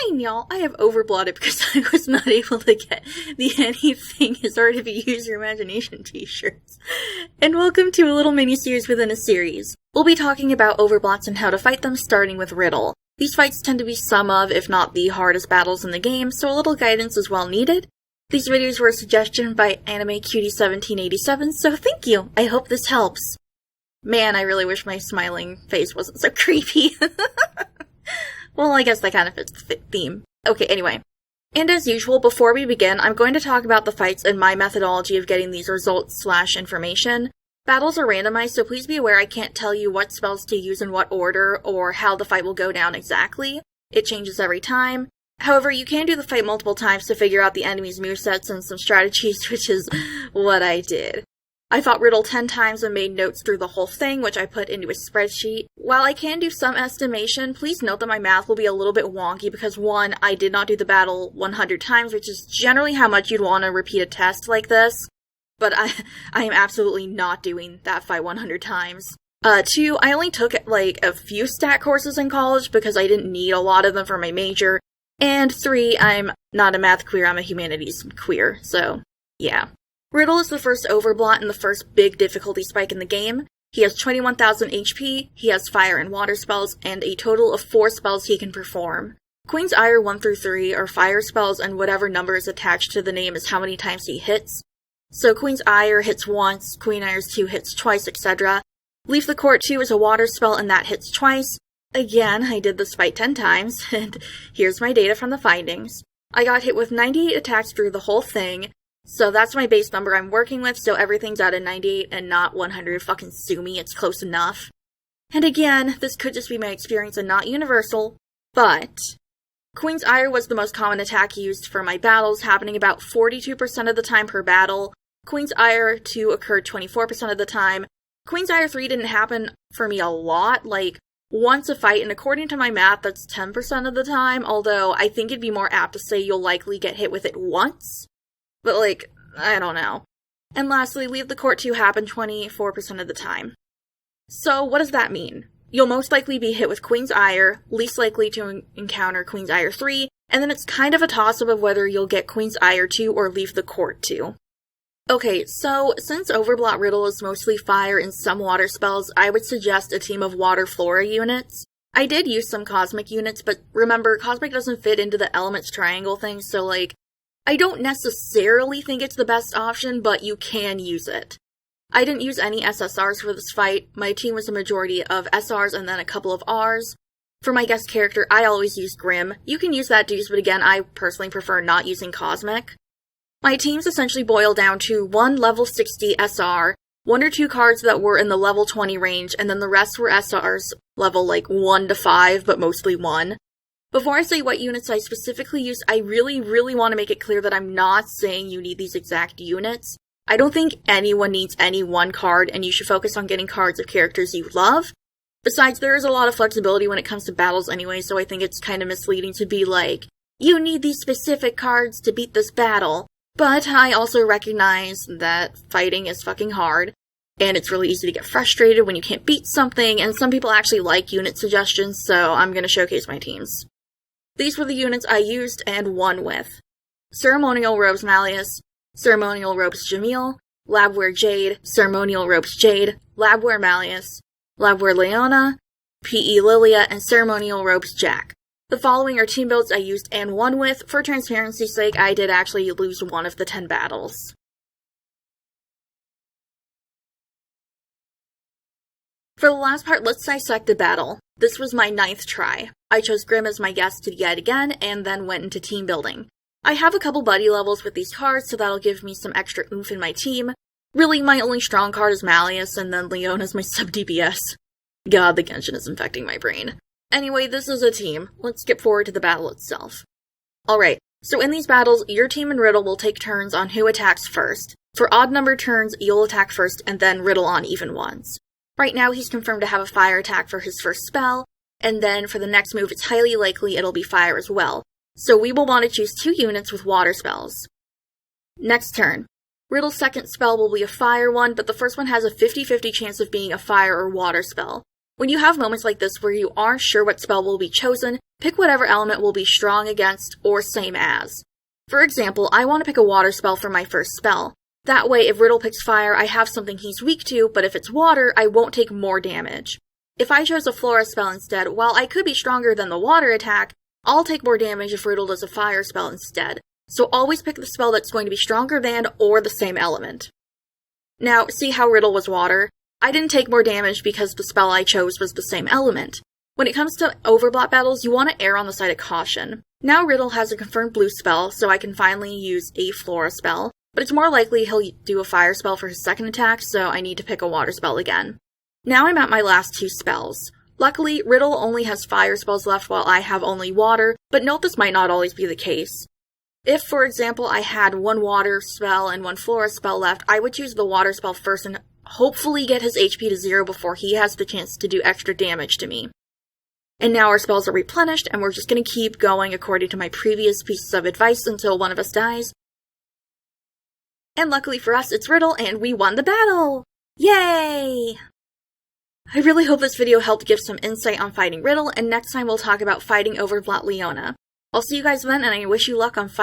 Fine, y'all, I have overblotted because I was not able to get the Anything is Hard If You Use Your Imagination t-shirts. And welcome to a little mini-series within a series. We'll be talking about overblots and how to fight them, starting with Riddle. These fights tend to be some of, if not the hardest battles in the game, so a little guidance is well needed. These videos were a suggestion by AnimeCutie1787, so thank you! I hope this helps. Man, I really wish my smiling face wasn't so creepy. Well, I guess that kind of fits the theme. Okay, anyway. And as usual, before we begin, I'm going to talk about the fights and my methodology of getting these results/information. Battles are randomized, so please be aware I can't tell you what spells to use in what order, or how the fight will go down exactly. It changes every time. However, you can do the fight multiple times to figure out the enemy's movesets and some strategies, which is what I did. I fought Riddle 10 times and made notes through the whole thing, which I put into a spreadsheet. While I can do some estimation, please note that my math will be a little bit wonky because 1, I did not do the battle 100 times, which is generally how much you'd want to repeat a test like this. But I am absolutely not doing that fight 100 times. 2, I only took, a few stat courses in college because I didn't need a lot of them for my major. And 3, I'm not a math queer, I'm a humanities queer, so yeah. Riddle is the first overblot and the first big difficulty spike in the game. He has 21,000 HP, he has fire and water spells, and a total of 4 spells he can perform. Queen's Ire 1 through 3 are fire spells, and whatever number is attached to the name is how many times he hits. So Queen's Ire hits once, Queen Ire's 2 hits twice, etc. Leave the Court 2 is a water spell, and that hits twice. Again, I did this fight 10 times, and here's my data from the findings. I got hit with 98 attacks through the whole thing. So that's my base number I'm working with, so everything's at a 98 and not 100. Fucking sue me, it's close enough. And again, this could just be my experience and not universal, but Queen's Ire was the most common attack used for my battles, happening about 42% of the time per battle. Queen's Ire 2 occurred 24% of the time. Queen's Ire 3 didn't happen for me a lot, once a fight, and according to my math, that's 10% of the time, although I think it'd be more apt to say you'll likely get hit with it once. But, I don't know. And lastly, Leave the Court 2 happen 24% of the time. So, what does that mean? You'll most likely be hit with Queen's Ire, least likely to encounter Queen's Ire 3, and then it's kind of a toss-up of whether you'll get Queen's Ire 2 or Leave the Court 2. Okay, so, since Overblot Riddle is mostly fire and some water spells, I would suggest a team of Water Flora units. I did use some Cosmic units, but remember, Cosmic doesn't fit into the Elements Triangle thing, so, I don't necessarily think it's the best option, but you can use it. I didn't use any SSRs for this fight. My team was a majority of SRs and then a couple of Rs. For my guest character, I always use Grim. You can use that dudes, but again, I personally prefer not using Cosmic. My teams essentially boil down to 1 level 60 SR, 1 or 2 cards that were in the level 20 range, and then the rest were SRs, level 1 to 5, but mostly 1. Before I say what units I specifically use, I really want to make it clear that I'm not saying you need these exact units. I don't think anyone needs any one card, and you should focus on getting cards of characters you love. Besides, there is a lot of flexibility when it comes to battles anyway, so I think it's kind of misleading to be you need these specific cards to beat this battle. But I also recognize that fighting is fucking hard, and it's really easy to get frustrated when you can't beat something, and some people actually like unit suggestions, so I'm going to showcase my teams. These were the units I used and won with. Ceremonial Robes Malleus, Ceremonial Robes Jamil, Labwear Jade, Ceremonial Robes Jade, Labwear Malleus, Labwear Leona, P.E. Lilia, and Ceremonial Robes Jack. The following are team builds I used and won with. For transparency's sake, I did actually lose one of the 10 battles. For the last part, let's dissect the battle. This was my 9th try. I chose Grim as my guest yet again, and then went into team building. I have a couple buddy levels with these cards, so that'll give me some extra oomph in my team. Really, my only strong card is Malleus, and then Leona's my sub-DPS. God, the Genshin is infecting my brain. Anyway, this is a team. Let's skip forward to the battle itself. Alright, so in these battles, your team and Riddle will take turns on who attacks first. For odd-numbered turns, you'll attack first, and then Riddle on even ones. Right now, he's confirmed to have a fire attack for his first spell, and then for the next move, it's highly likely it'll be fire as well. So we will want to choose 2 units with water spells. Next turn. Riddle's second spell will be a fire one, but the first one has a 50-50 chance of being a fire or water spell. When you have moments like this where you aren't sure what spell will be chosen, pick whatever element will be strong against or same as. For example, I want to pick a water spell for my first spell. That way, if Riddle picks fire, I have something he's weak to, but if it's water, I won't take more damage. If I chose a Flora spell instead, while I could be stronger than the water attack, I'll take more damage if Riddle does a fire spell instead. So always pick the spell that's going to be stronger than or the same element. Now, see how Riddle was water? I didn't take more damage because the spell I chose was the same element. When it comes to Overblot battles, you want to err on the side of caution. Now Riddle has a confirmed blue spell, so I can finally use a Flora spell, but it's more likely he'll do a fire spell for his second attack, so I need to pick a water spell again. Now I'm at my last 2 spells. Luckily, Riddle only has fire spells left while I have only water, but note this might not always be the case. If, for example, I had 1 water spell and 1 Flora spell left, I would choose the water spell first and hopefully get his HP to 0 before he has the chance to do extra damage to me. And now our spells are replenished, and we're just going to keep going according to my previous pieces of advice until one of us dies. And luckily for us, it's Riddle, and we won the battle! Yay! I really hope this video helped give some insight on fighting Riddle, and next time we'll talk about fighting Overblot Leona. I'll see you guys then, and I wish you luck on fighting